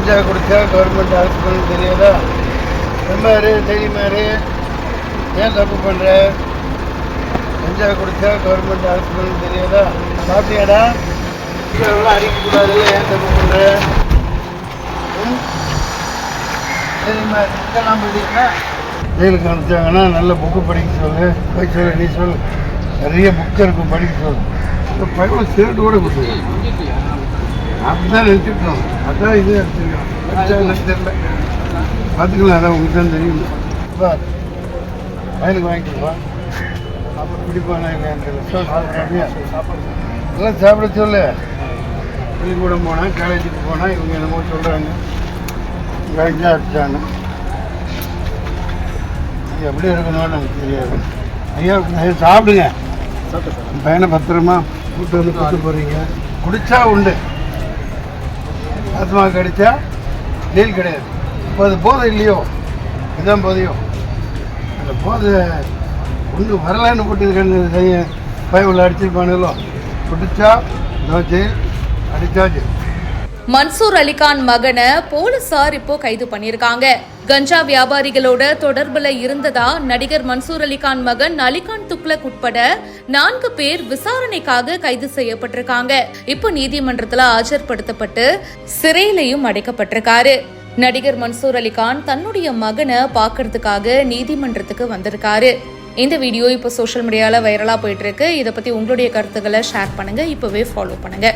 கஞ்சா குடித்தா government arrest பண்ண தெரியாதா? எம்மாரு தெரியுமாரு? ஏன் தப்பு பண்ணுற? கஞ்சா குடித்தா கவர்மெண்ட் அரெஸ்ட் பண்ண தெரியாதா? சாப்பிட்டியாடா? எல்லாம் அடிக்கக்கூடாதுல்ல, ஏன் தப்பு பண்ணுற? சரிம்மா, இதெல்லாம் படிக்கிறா ஜெயிலுக்கு அனுப்பிச்சாங்கன்னா நல்ல புக்கு படிக்க சொல்லு. போய் சொல்லு, நீ சொல்லு. நிறைய புக்கு இருக்கும், படிக்க சொல்லு. இப்போ பையன் சேர்ட்டு கூட கொடுத்துருக்கோம். அப்படிதான் நினச்சிட்டோம். அதான் இது எடுத்துருக்கோம். தெரியல, பார்த்துக்கலாம். அதான் உங்களுக்கு தான் தெரியும். வயலுக்கு வாங்கிட்டுப்பா. அப்புறம் பிடிப்பானா இல்லையா? எல்லாம் சாப்பிட சொல்லு. பள்ளிக்கூடம் போனால், காலேஜுக்கு போனால் இவங்க என்னமோ சொல்கிறாங்க, கஞ்சா அடிச்சாங்க. எப்படி இருக்கணும்னு நமக்கு தெரியாது. ஐயா சாப்பிடுங்க. பையனை பத்திரமா கூட்டு வந்து கூட்டு போகிறீங்க. குடிச்சா உண்டு, ஆத்மா கடிச்சா ஜெயில் கிடையாது. இப்போ அது போதை இல்லையோ? இதுதான் போதையோ? அந்த போதை ஒன்று வரலான்னு போட்டு பைபிள் அடிச்சிருப்பானுங்களோ? குடிச்சா ஜெயில், அடிச்சா ஜெயில். மன்சூர் அலிகான் மகனை போலீசார் இப்போ கைது பண்ணிருக்காங்க. கஞ்சா வியாபாரிகளோட தொடர்புல இருந்ததா நடிகர் மன்சூர் அலிகான் மகன் அலிகான் துக்ளக் உட்பட 4 பேர் விசாரணைக்காக கைது செய்யப்பட்டிருக்காங்க. இப்போ நீதிமன்றத்துல ஆஜர்படுத்தப்பட்டு சிறையிலையும் அடைக்கப்பட்டிருக்காரு. நடிகர் மன்சூர் அலிகான் தன்னுடைய மகனை பாக்குறதுக்காக நீதிமன்றத்துக்கு வந்திருக்காரு. இந்த வீடியோ இப்போ சோஷியல் மீடியால வைரலா போயிட்டு இருக்கு. இதை பத்தி உங்களுடைய கருத்துக்களை ஷேர் பண்ணுங்க. இப்பவே ஃபாலோ பண்ணுங்க.